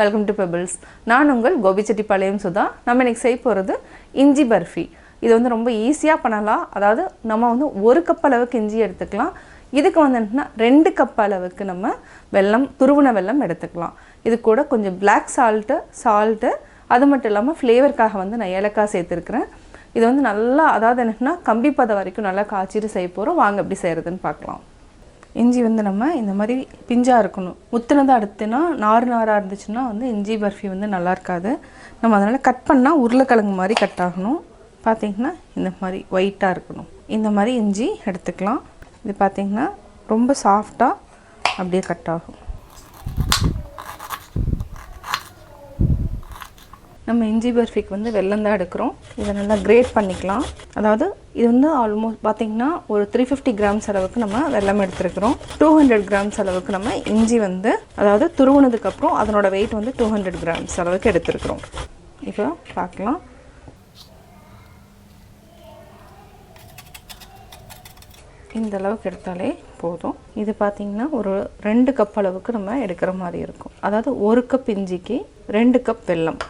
Welcome to pebbles. நான் உங்கள் Gopi Payanam Sudha. நம்ம இன்னைக்கு செய்ய போகிறது இஞ்சி பர்ஃபி. இது வந்து ரொம்ப ஈஸியாக பண்ணலாம். அதாவது நம்ம வந்து 1 கப் அளவுக்கு இஞ்சி எடுத்துக்கலாம். இதுக்கு வந்து 2 கப் அளவுக்கு நம்ம வெல்லம், துருவன வெல்லம் எடுத்துக்கலாம். இது கூட கொஞ்சம் black salt அது மட்டும் இல்லாமல் ஃப்ளேவருக்காக வந்து நான் ஏலக்காய் சேர்த்துருக்கிறேன். இது வந்து நல்லா அதாவது என்னன்னா கம்பி பதம் வரைக்கும் நல்லா காய்ச்சிட்டு செய்ய போகிறோம். வாங்க எப்படி செய்கிறதுன்னு பார்க்கலாம். இஞ்சி வந்து நம்ம இந்த மாதிரி பிஞ்சாக இருக்கணும். முத்துனதாக அடுத்துனா நாராக இருந்துச்சுன்னா வந்து இஞ்சி பர்ஃபி வந்து நல்லா இருக்காது. நம்ம அதனால் கட் பண்ணால் உருளைக்கிழங்கு மாதிரி கட் ஆகணும். பார்த்திங்கன்னா இந்த மாதிரி ஒயிட்டாக இருக்கணும். இந்த மாதிரி இஞ்சி எடுத்துக்கலாம். இது பார்த்திங்கன்னா ரொம்ப சாஃப்டாக அப்படியே கட் ஆகும். நம்ம இஞ்சி பர்ஃபிக்கு வந்து வெல்லம் தான் எடுக்கிறோம். இதை நல்லா கிரேட் பண்ணிக்கலாம். அதாவது இது வந்து ஆல்மோஸ்ட் பார்த்திங்கன்னா ஒரு 350 கிராம்ஸ் அளவுக்கு நம்ம வெல்லம் எடுத்துருக்கிறோம். 200 கிராம்ஸ் அளவுக்கு நம்ம இஞ்சி வந்து அதாவது துருவுனதுக்கப்புறம் அதனோட வெயிட் வந்து 200 கிராம்ஸ் அளவுக்கு எடுத்துருக்குறோம். இப்போ பார்க்கலாம். இந்த அளவுக்கு எடுத்தாலே போதும். இது பார்த்திங்கன்னா ஒரு 2 கப் அளவுக்கு நம்ம எடுக்கிற மாதிரி இருக்கும். அதாவது 1 கப் இஞ்சிக்கு 2 கப் வெல்லம்.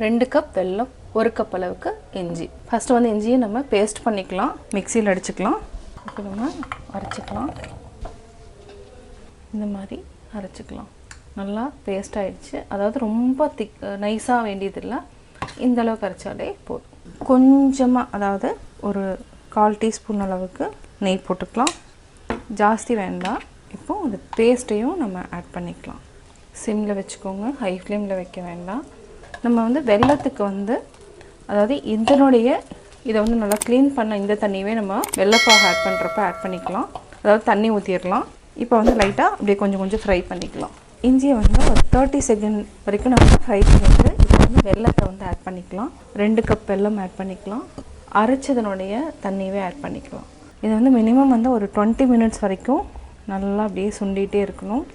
2 கப் வெல்லம், 1 கப் அளவுக்கு இஞ்சி. ஃபஸ்ட்டு வந்து இஞ்சியை நம்ம பேஸ்ட் பண்ணிக்கலாம். மிக்சியில் அடிச்சுக்கலாம். இப்போ நம்ம அரைச்சிக்கலாம். இந்த மாதிரி அரைச்சிக்கலாம். நல்லா பேஸ்ட் ஆகிடுச்சு. அதாவது ரொம்ப நைஸாக வேண்டியதில்லை. இந்த அளவுக்கு அரைச்சாலே போதும். கொஞ்சமாக அதாவது ஒரு 1/4 டீஸ்பூன் அளவுக்கு நெய் போட்டுக்கலாம். ஜாஸ்தி வேண்டாம். இப்போது அந்த பேஸ்ட்டையும் நம்ம ஆட் பண்ணிக்கலாம். சிம்மில் வச்சுக்கோங்க, ஹை ஃப்ளேமில் வைக்க வேண்டாம். நம்ம வந்து வெல்லத்துக்கு வந்து அதாவது இதை வந்து நல்லா க்ளீன் பண்ண இந்த தண்ணியவே நம்ம வெல்லப்பாக ஆட் பண்ணுறப்ப ஆட் பண்ணிக்கலாம். அதாவது தண்ணி ஊற்றிடலாம். இப்போ வந்து லைட்டாக அப்படியே கொஞ்சம் ஃப்ரை பண்ணிக்கலாம். இஞ்சியை வந்து ஒரு 30 செகண்ட் வரைக்கும் நம்ம ஃப்ரை பண்ணிவிட்டு இப்போ வந்து வெல்லத்தை வந்து ஆட் பண்ணிக்கலாம். 2 கப் வெல்லம் ஆட் பண்ணிக்கலாம். அரைச்சதனுடைய தண்ணியவே ஆட் பண்ணிக்கலாம். இது வந்து மினிமம் வந்து ஒரு 20 மினிட்ஸ் வரைக்கும் நல்லா அப்படியே சுண்டிகிட்டே இருக்கணும்.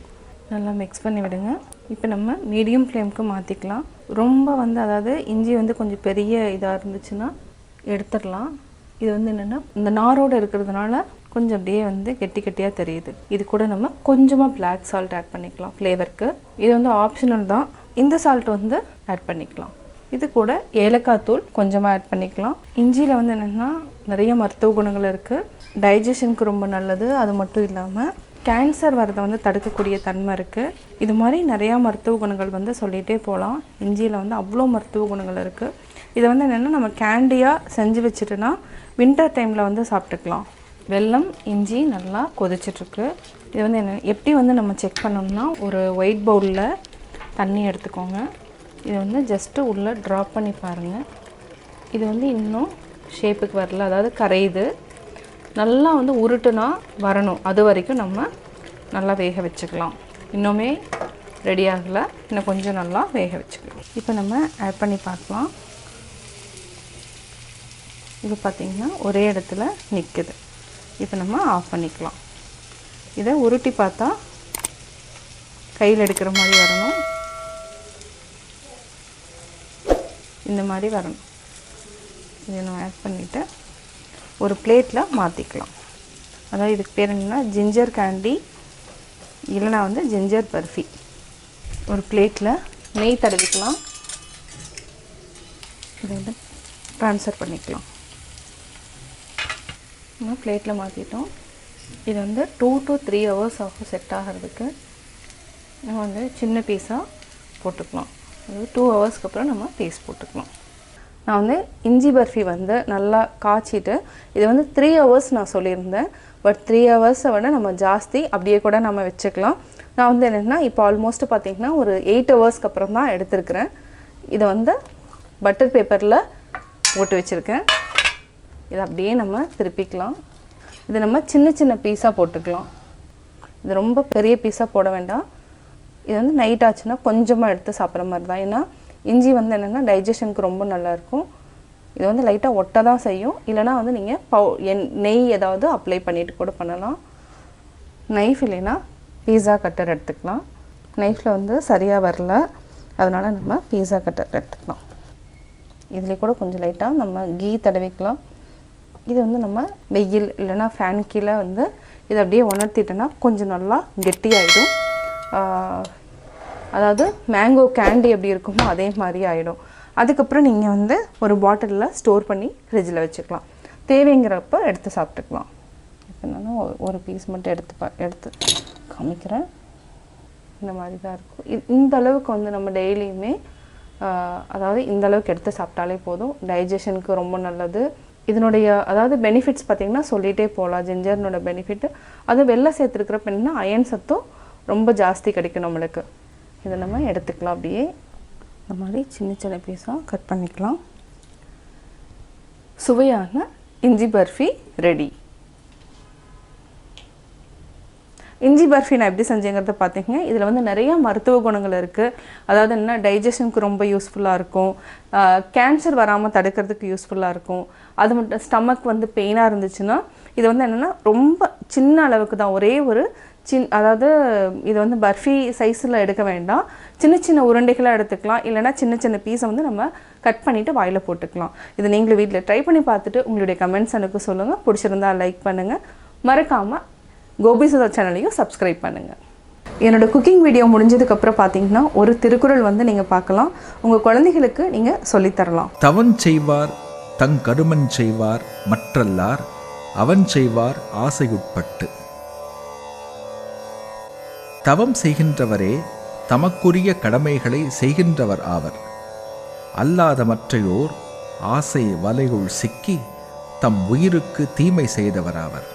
நல்லா மிக்ஸ் பண்ணி விடுங்க. இப்போ நம்ம மீடியம் ஃப்ளேமுக்கு மாற்றிக்கலாம். ரொம்ப வந்து அதாவது இஞ்சி வந்து கொஞ்சம் பெரிய இதாக இருந்துச்சுன்னா எடுத்துடலாம். இது வந்து என்னென்னா இந்த நாரோடு இருக்கிறதுனால கொஞ்சம் அப்படியே வந்து கெட்டியாக தெரியுது. இது கூட நம்ம கொஞ்சமாக black salt ஆட் பண்ணிக்கலாம் ஃப்ளேவருக்கு. இது வந்து ஆப்ஷனல் தான். இந்த சால்ட் வந்து ஆட் பண்ணிக்கலாம். இது கூட ஏலக்காய் தூள் கொஞ்சமாக ஆட் பண்ணிக்கலாம். இஞ்சியில் வந்து என்னென்னா நிறைய மருத்துவ குணங்கள் இருக்குது. டைஜஷனுக்கு ரொம்ப நல்லது. அது மட்டும் இல்லாமல் கேன்சர் வரதை வந்து தடுக்கக்கூடிய தன்மை இருக்குது. இது மாதிரி நிறையா மருத்துவ குணங்கள் வந்து சொல்லிகிட்டே போகலாம். இஞ்சியில் வந்து அவ்வளோ மருத்துவ குணங்கள் இருக்குது. இதை வந்து என்னென்னா நம்ம கேண்டியாக செஞ்சு வச்சுட்டுனா வின்டர் டைமில் வந்து சாப்பிட்டுக்கலாம். வெல்லம், இஞ்சி நல்லா கொதிச்சிட்ருக்கு. இது வந்து என்ன எப்படி வந்து நம்ம செக் பண்ணோம்னா ஒரு ஒயிட் பவுலில் தண்ணி எடுத்துக்கோங்க. இதை வந்து ஜஸ்ட்டு உள்ளே ட்ராப் பண்ணி பாருங்கள். இது வந்து இன்னும் ஷேப்புக்கு வரல, அதாவது கரையுது. நல்லா வந்து உருட்டுனா வரணும். அது வரைக்கும் நம்ம நல்லா வேக வச்சுக்கலாம். இன்னுமே ரெடி ஆகலை. இன்னும் கொஞ்சம் நல்லா வேக வச்சுக்கலாம். இப்போ நம்ம ஆட் பண்ணி பார்க்கலாம். இது பார்த்திங்கன்னா ஒரே இடத்துல நிற்குது. இப்போ நம்ம ஆஃப் பண்ணிக்கலாம். இதை உருட்டி பார்த்தா கையில் எடுக்கிற மாதிரி வரணும். இந்த மாதிரி வரணும். இதை நம்ம ஆட் பண்ணிவிட்டு ஒரு பிளேட்டில் மாற்றிக்கலாம். அதாவது இதுக்கு பேர் என்னென்னா ஜிஞ்சர் கேண்டி இல்லைனா வந்து ஜிஞ்சர் பர்ஃபி. ஒரு பிளேட்டில் நெய் தடவிக்கலாம். இதை வந்து ட்ரான்ஸ்ஃபர் பண்ணிக்கலாம். நம்ம பிளேட்டில் மாற்றிட்டோம். இது வந்து 2 to 3 hours ஆகும் செட் ஆகிறதுக்கு. நம்ம வந்து சின்ன பீஸாக போட்டுக்கலாம். அதாவது 2 ஹவர்ஸ்க்கு அப்புறம் நம்ம பீஸ் போட்டுக்கலாம். நான் வந்து இஞ்சி பர்ஃபி வந்து நல்லா காய்ச்சிட்டு இது வந்து 3 hours நான் சொல்லியிருந்தேன். பட் 3 hours விட நம்ம ஜாஸ்தி அப்படியே கூட நம்ம வச்சுக்கலாம். நான் வந்து என்னென்னா இப்போ ஆல்மோஸ்ட் பார்த்திங்கன்னா ஒரு 8 ஹவர்ஸ்க்கு அப்புறம் தான் எடுத்துருக்கிறேன். இதை வந்து பட்டர் பேப்பரில் போட்டு வச்சுருக்கேன். இதை அப்படியே நம்ம திருப்பிக்கலாம். இது நம்ம சின்ன பீஸாக போட்டுக்கலாம். இது ரொம்ப பெரிய பீஸாக போட வேண்டாம். இது வந்து நைட் ஆச்சுன்னா கொஞ்சமாக எடுத்து சாப்பிட்ற மாதிரி தான். ஏன்னா இஞ்சி வந்து என்னென்னா டைஜஷனுக்கு ரொம்ப நல்லாயிருக்கும். இது வந்து லைட்டாக ஒட்ட தான் செய்யும். இல்லைனா வந்து நீங்கள் நெய் ஏதாவது அப்ளை பண்ணிவிட்டு கூட பண்ணலாம். நைஃப் இல்லைன்னா பீஸா கட்டர் எடுத்துக்கலாம். நைஃப்பில் வந்து சரியாக வரல, அதனால் நம்ம பீஸா கட்டர் எடுத்துக்கலாம். இதில் கூட கொஞ்சம் லைட்டாக நம்ம கீ தடவிக்கலாம். இது வந்து நம்ம வெயில் இல்லைனா ஃபேன் கீழே வந்து இதை அப்படியே உணர்த்திட்டோன்னா கொஞ்சம் நல்லா கெட்டியாகிடும். அதாவது மேங்கோ கேண்டி எப்படி இருக்குமோ அதே மாதிரி ஆகிடும். அதுக்கப்புறம் நீங்கள் வந்து ஒரு பாட்டிலில் ஸ்டோர் பண்ணி ஃப்ரிட்ஜில் வச்சுக்கலாம். தேவைங்கிறப்ப எடுத்து சாப்பிட்டுக்கலாம். இப்போ நான் ஒரு பீஸ் மட்டும் எடுத்து காமிக்கிறேன். இந்த மாதிரி தான் இருக்கும். இந்த அளவுக்கு வந்து நம்ம டெய்லியுமே அதாவது இந்த அளவுக்கு எடுத்து சாப்பிட்டாலே போதும். டைஜஷனுக்கு ரொம்ப நல்லது. இதனுடைய அதாவது பெனிஃபிட்ஸ் பார்த்திங்கன்னா சொல்லிகிட்டே போகலாம். ஜிஞ்சர்னோட பெனிஃபிட்டு அது வெள்ளை சேர்த்துருக்கிற பெண்ணா அயன் சத்தும் ரொம்ப ஜாஸ்தி கிடைக்கும் நம்மளுக்கு. இதை நம்ம எடுத்துக்கலாம். அப்படியே இந்த மாதிரி சின்ன சின்ன பீஸாக கட் பண்ணிக்கலாம். சுவையான இஞ்சி பர்ஃபி ரெடி. இஞ்சி பர்ஃபி நான் எப்படி செஞ்சேங்கிறத பார்த்தீங்க. இதில் வந்து நிறைய மருத்துவ குணங்கள் இருக்குது. அதாவது என்ன, டைஜஷனுக்கு ரொம்ப யூஸ்ஃபுல்லாக இருக்கும். கேன்சர் வராமல் தடுக்கிறதுக்கு யூஸ்ஃபுல்லாக இருக்கும். அது மட்டும் ஸ்டமக் வந்து பெயினாக இருந்துச்சுன்னா இது வந்து என்னென்னா ரொம்ப சின்ன அளவுக்கு தான், ஒரே ஒரு அதாவது இது வந்து பர்ஃபி சைஸில் எடுக்க வேண்டாம். சின்ன சின்ன உருண்டைகளாக எடுத்துக்கலாம். இல்லைனா சின்ன சின்ன பீஸை வந்து நம்ம கட் பண்ணிவிட்டு வாயில் போட்டுக்கலாம். இது நீங்களும் வீட்டில் ட்ரை பண்ணி பார்த்துட்டு உங்களுடைய கமெண்ட்ஸ் எனக்கு சொல்லுங்கள். பிடிச்சிருந்தால் லைக் பண்ணுங்கள். மறக்காமல் கோபி சுதா சேனலையும் சப்ஸ்கிரைப் பண்ணுங்கள். என்னோடய குக்கிங் வீடியோ முடிஞ்சதுக்கப்புறம் பார்த்தீங்கன்னா ஒரு திருக்குறள் வந்து நீங்கள் பார்க்கலாம். உங்கள் குழந்தைகளுக்கு நீங்கள் சொல்லித்தரலாம். தவன் செய்வார் தங்கருமன் செய்வார் மற்றல்லார் அவன் செய்வார் ஆசையுட்பட்டு. தவம் செய்கின்றவரே தமக்குரிய கடமைகளை செய்கின்றவர் ஆவர். அல்லாத மற்றையோர் ஆசை வலையுள் சிக்கி தம் உயிருக்கு தீமை செய்தவராவர்.